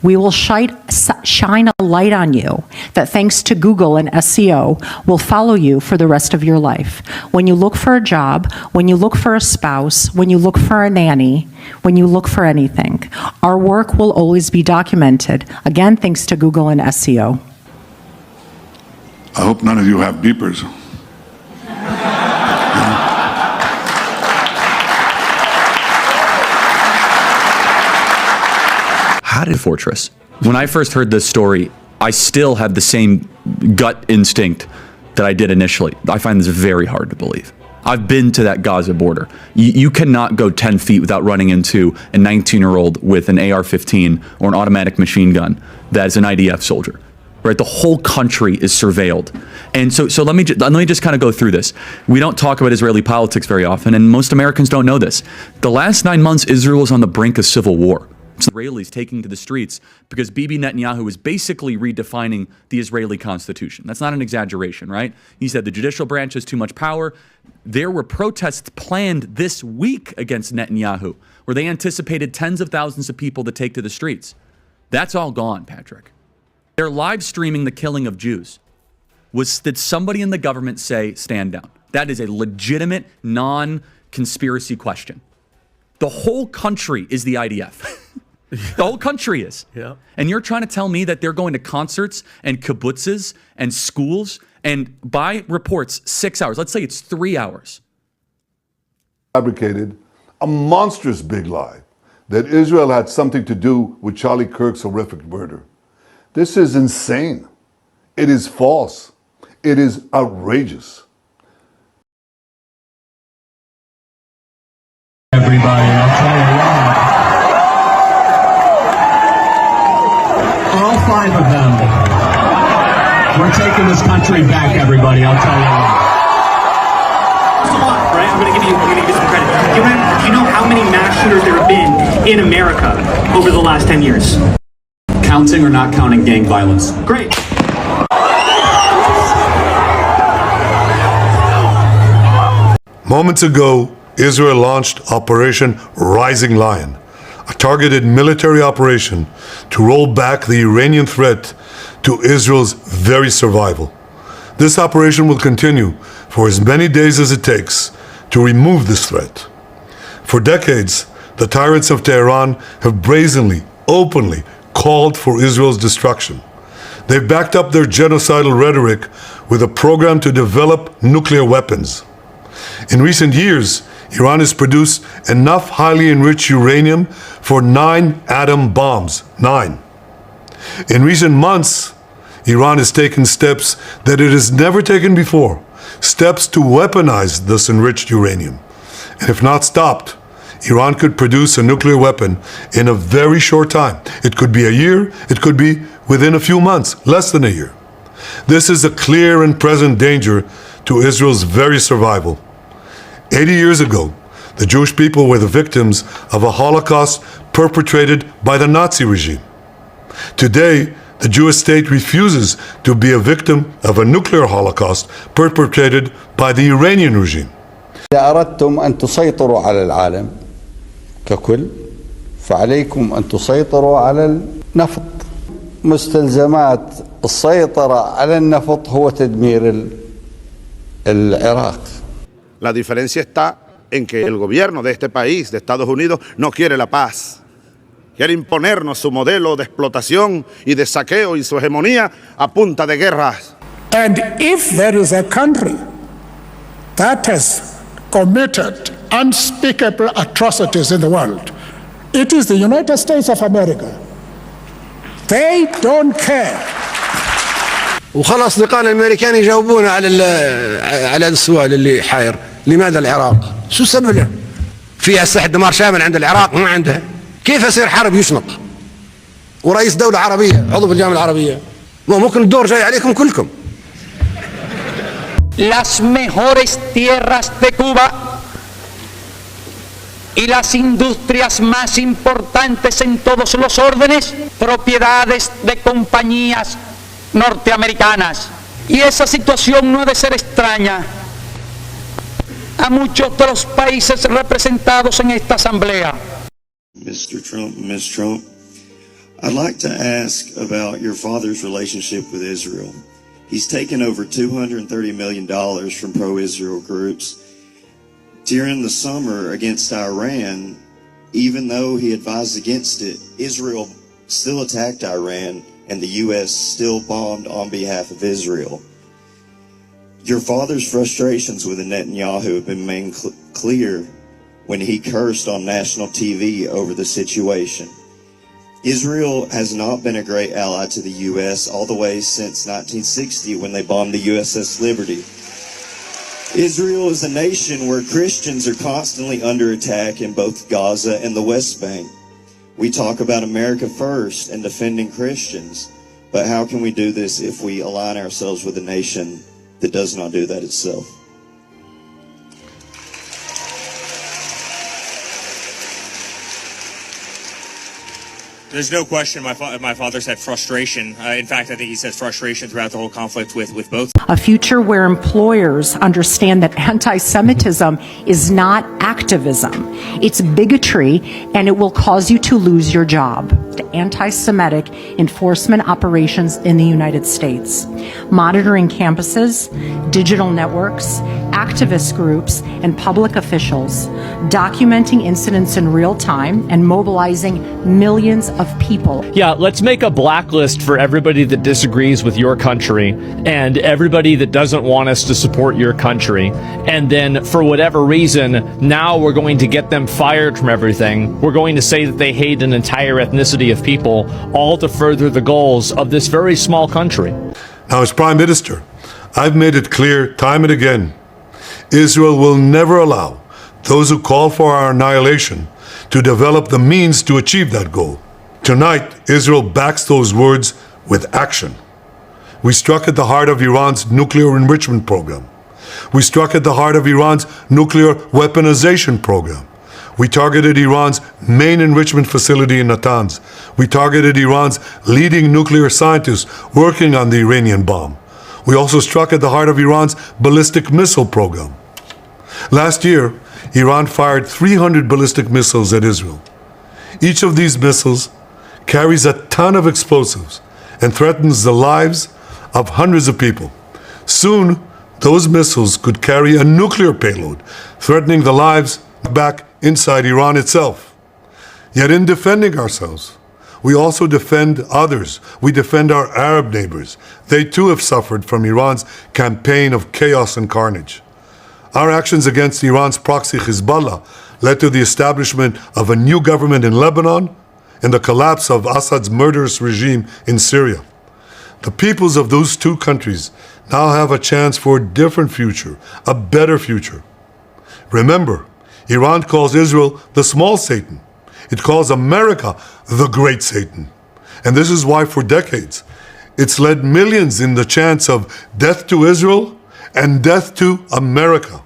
We will shine a light on you that, thanks to Google and SEO, will follow you for the rest of your life. When you look for a job, when you look for a spouse, when you look for a nanny, when you look for anything, our work will always be documented. Again, thanks to Google and SEO. I hope none of you have beepers. How did Fortress? When I first heard this story, I still had the same gut instinct that I did initially. I find this very hard to believe. I've been to that Gaza border. You cannot go 10 feet without running into a 19-year-old with an AR-15 or an automatic machine gun that is an IDF soldier. Right, the whole country is surveilled, and so let me just kind of go through this. We don't talk about Israeli politics very often, and most Americans don't know this. The last 9 months, Israel was on the brink of civil war. Israelis taking to the streets because Bibi Netanyahu is basically redefining the Israeli constitution. That's not an exaggeration, right? He said the judicial branch has too much power. There were protests planned this week against Netanyahu, where they anticipated tens of thousands of people to take to the streets. That's all gone, Patrick. They're live streaming the killing of Jews. Did somebody in the government say, stand down? That is a legitimate, non-conspiracy question. The whole country is the IDF. The whole country is. Yeah. And you're trying to tell me that they're going to concerts and kibbutzes and schools and, by reports, 6 hours. Let's say it's 3 hours. Fabricated a monstrous big lie that Israel had something to do with Charlie Kirk's horrific murder. This is insane. It is false. It is outrageous. Everybody, I'll tell you what. All 5 of them. We're taking this country back, everybody, I'll tell you what. Right? I'm gonna give you some credit. Do you know how many mass shooters there have been in America over the last 10 years? Counting or not counting gang violence? Great. Moments ago, Israel launched Operation Rising Lion, a targeted military operation to roll back the Iranian threat to Israel's very survival. This operation will continue for as many days as it takes to remove this threat. For decades, the tyrants of Tehran have brazenly, openly called for Israel's destruction. They've backed up their genocidal rhetoric with a program to develop nuclear weapons. In recent years, Iran has produced enough highly enriched uranium for 9 atom bombs. 9. In recent months, Iran has taken steps that it has never taken before, steps to weaponize this enriched uranium. And if not stopped, Iran could produce a nuclear weapon in a very short time. It could be a year, it could be within a few months, less than a year. This is a clear and present danger to Israel's very survival. 80 years ago, the Jewish people were the victims of a Holocaust perpetrated by the Nazi regime. Today, the Jewish state refuses to be a victim of a nuclear Holocaust perpetrated by the Iranian regime. إذا أردتم أن تسيطروا على العالم ككل فعليكم أن تسيطروا على النفط. مستلزمات السيطرة على النفط هو تدمير العراق. La diferencia está en que el gobierno de este país, de Estados Unidos, no quiere la paz. Quiere imponernos su modelo de explotación y de saqueo y su hegemonía a punta de guerras. And if there is a country that has committed unspeakable atrocities in the world, it is the United States of America. They don't care. وخلاص أصدقائنا الأمريكان يجاوبونا على السؤال اللي حاير. لماذا العراق؟ شو السبب له؟ فيها أسلحة دمار شامل عند العراق ما عندها. كيف يصير حرب يشنق؟ ورئيس دولة عربية عضو في الجامعة العربية. ممكن الدور جاي عليكم كلكم. Las mejores tierras de Cuba y las industrias más importantes en todos los órdenes, propiedades de compañías norteamericanas. Y esa situación no ha de ser extraña a muchos de los países representados en esta asamblea. Mr. Trump, Ms. Trump, I'd like to ask about your father's relationship with Israel. He's taken over $230 million from pro-Israel groups. During the summer against Iran, even though he advised against it, Israel still attacked Iran and the U.S. still bombed on behalf of Israel. Your father's frustrations with Netanyahu have been made clear when he cursed on national TV over the situation. Israel has not been a great ally to the U.S. all the way since 1960 when they bombed the USS Liberty. Israel is a nation where Christians are constantly under attack in both Gaza and the West Bank. We talk about America first and defending Christians, but how can we do this if we align ourselves with a nation that does not do that itself? There's no question my father's had frustration. In fact, I think he's had frustration throughout the whole conflict with both. A future where employers understand that anti-Semitism is not activism. It's bigotry, and it will cause you to lose your job. Anti-Semitic enforcement operations in the United States, monitoring campuses, digital networks, activist groups, and public officials, documenting incidents in real time and mobilizing millions of people. Yeah, let's make a blacklist for everybody that disagrees with your country and everybody that doesn't want us to support your country. And then for whatever reason, now we're going to get them fired from everything. We're going to say that they hate an entire ethnicity of people, all to further the goals of this very small country. Now, as Prime Minister, I've made it clear time and again, Israel will never allow those who call for our annihilation to develop the means to achieve that goal. Tonight, Israel backs those words with action. We struck at the heart of Iran's nuclear enrichment program. We struck at the heart of Iran's nuclear weaponization program. We targeted Iran's main enrichment facility in Natanz. We targeted Iran's leading nuclear scientists working on the Iranian bomb. We also struck at the heart of Iran's ballistic missile program. Last year, Iran fired 300 ballistic missiles at Israel. Each of these missiles carries a ton of explosives and threatens the lives of hundreds of people. Soon, those missiles could carry a nuclear payload, threatening the lives back inside Iran itself. Yet in defending ourselves, we also defend others. We defend our Arab neighbors. They too have suffered from Iran's campaign of chaos and carnage. Our actions against Iran's proxy Hezbollah led to the establishment of a new government in Lebanon and the collapse of Assad's murderous regime in Syria. The peoples of those two countries now have a chance for a different future, a better future. Remember, Iran calls Israel the small Satan. It calls America the great Satan. And this is why for decades, it's led millions in the chants of death to Israel and death to America.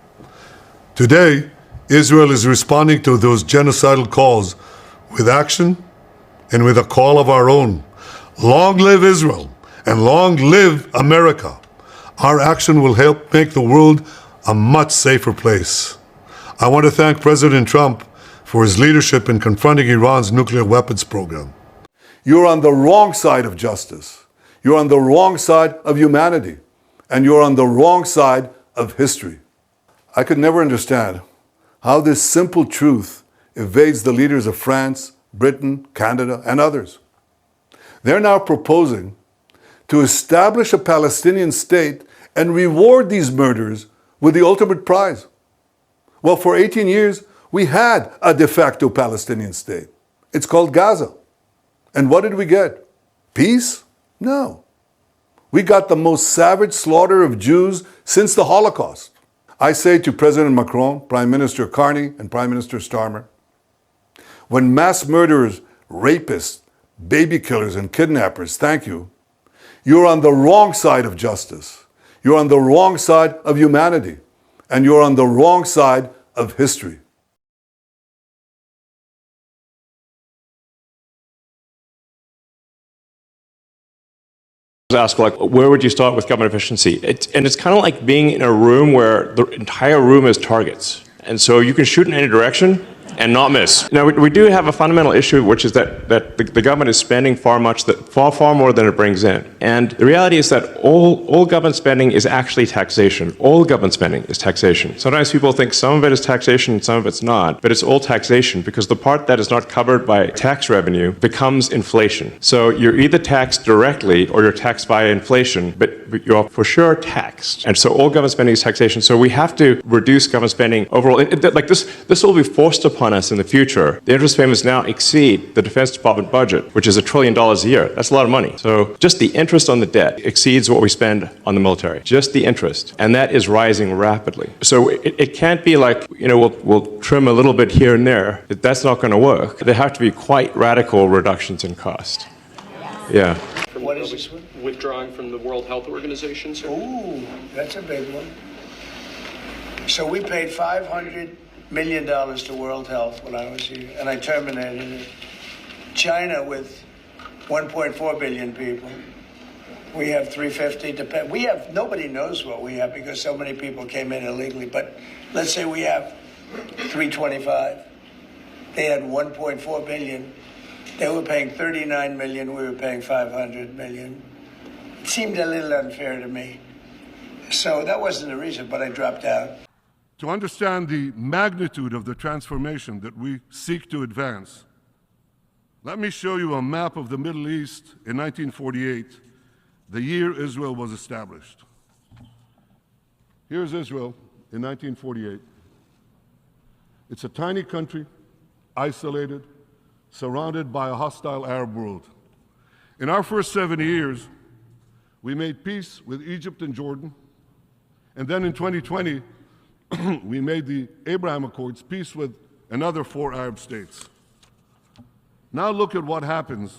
Today, Israel is responding to those genocidal calls with action and with a call of our own. Long live Israel and long live America. Our action will help make the world a much safer place. I want to thank President Trump for his leadership in confronting Iran's nuclear weapons program. You're on the wrong side of justice. You're on the wrong side of humanity. And you're on the wrong side of history. I could never understand how this simple truth evades the leaders of France, Britain, Canada, and others. They're now proposing to establish a Palestinian state and reward these murderers with the ultimate prize. Well, for 18 years, we had a de facto Palestinian state. It's called Gaza. And what did we get? Peace? No. We got the most savage slaughter of Jews since the Holocaust. I say to President Macron, Prime Minister Carney, and Prime Minister Starmer, when mass murderers, rapists, baby killers, and kidnappers thank you, you're on the wrong side of justice. You're on the wrong side of humanity. And you're on the wrong side of history. Ask, like, where would you start with government efficiency? It's kind of like being in a room where the entire room is targets. And so you can shoot in any direction, and not miss. Now, we do have a fundamental issue, which is that the government is spending far more than it brings in. And the reality is that all government spending is actually taxation. All government spending is taxation. Sometimes people think some of it is taxation and some of it's not, but it's all taxation because the part that is not covered by tax revenue becomes inflation. So you're either taxed directly or you're taxed by inflation, but you're for sure taxed. And so all government spending is taxation. So we have to reduce government spending overall. Like this will be forced upon us in the future. The interest payments now exceed the Defense Department budget, which is $1 trillion a year. That's a lot of money. So just the interest on the debt exceeds what we spend on the military. Just the interest. And that is rising rapidly. So it can't be like, we'll trim a little bit here and there. That's not going to work. There have to be quite radical reductions in cost. Yeah. What is this one? Withdrawing from the World Health Organization, sir? Ooh, that's a big one. So we paid $500 million to World Health when I was here, and I terminated it. China with 1.4 billion people. We have 350 to pay. Nobody knows what we have because so many people came in illegally, but let's say we have 325. They had 1.4 billion. They were paying 39 million, we were paying 500 million. It seemed a little unfair to me. So that wasn't the reason, but I dropped out. To understand the magnitude of the transformation that we seek to advance, let me show you a map of the Middle East in 1948, the year Israel was established. Here's Israel in 1948. It's a tiny country, isolated, surrounded by a hostile Arab world. In our first 70 years, we made peace with Egypt and Jordan, and then in 2020, we made the Abraham Accords, peace with another 4 Arab states. Now look at what happens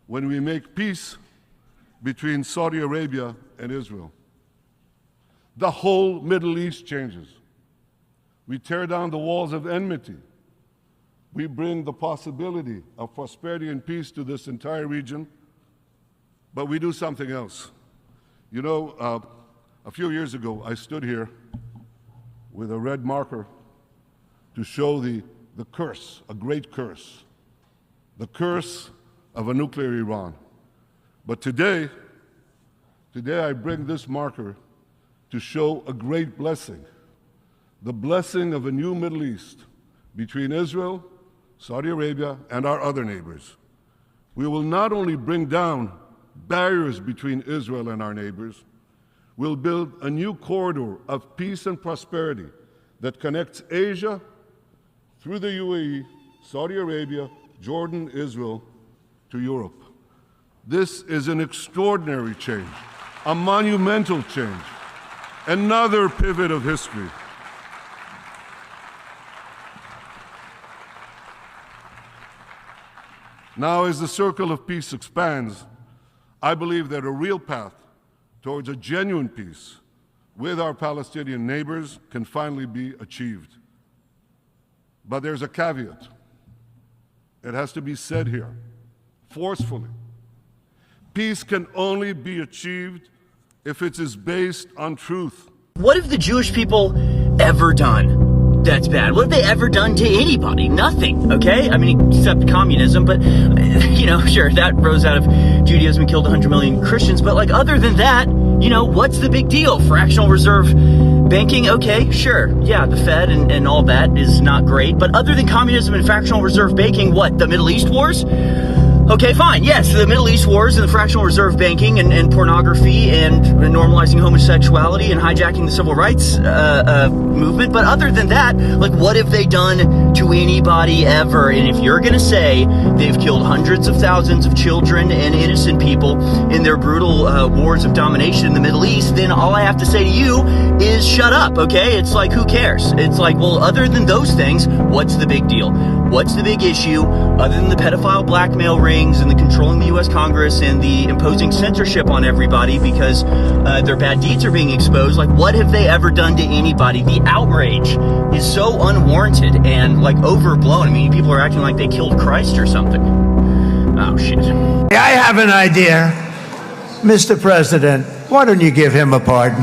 when we make peace between Saudi Arabia and Israel. The whole Middle East changes. We tear down the walls of enmity. We bring the possibility of prosperity and peace to this entire region, but we do something else. A few years ago, I stood here with a red marker to show the curse, a great curse, the curse of a nuclear Iran. But today I bring this marker to show a great blessing, the blessing of a new Middle East between Israel, Saudi Arabia, and our other neighbors. We will not only bring down barriers between Israel and our neighbors, we'll build a new corridor of peace and prosperity that connects Asia through the UAE, Saudi Arabia, Jordan, Israel, to Europe. This is an extraordinary change, a monumental change, another pivot of history. Now, as the circle of peace expands, I believe that a real path towards a genuine peace with our Palestinian neighbors can finally be achieved. But there's a caveat. It has to be said here, forcefully. Peace can only be achieved if it is based on truth. What have the Jewish people ever done that's bad? What have they ever done to anybody? Nothing, okay? I mean, except communism, but, sure, that rose out of Judaism and killed 100 million Christians, but, other than that, what's the big deal? Fractional reserve banking, okay, sure, yeah, the Fed and all that is not great, but other than communism and fractional reserve banking, what, the Middle East wars? Okay, fine. Yes, the Middle East wars and the fractional reserve banking and pornography and normalizing homosexuality and hijacking the civil rights movement. But other than that, what have they done to anybody ever? And if you're going to say they've killed hundreds of thousands of children and innocent people in their brutal wars of domination in the Middle East, then all I have to say to you is shut up, okay? It's who cares? It's well, other than those things, what's the big deal? What's the big issue other than the pedophile blackmail rings and the controlling the U.S. Congress and the imposing censorship on everybody because their bad deeds are being exposed? What have they ever done to anybody? The outrage is so unwarranted and overblown. I mean, people are acting like they killed Christ or something. Oh, shit. I have an idea. Mr. President, why don't you give him a pardon?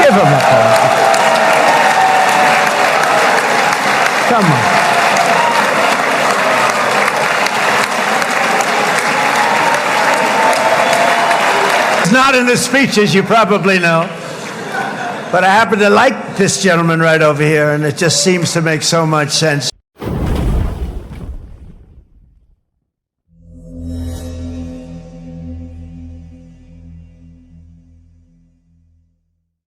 Give him a pardon. Come on. It's not in the speeches, you probably know. But I happen to like this gentleman right over here, and it just seems to make so much sense.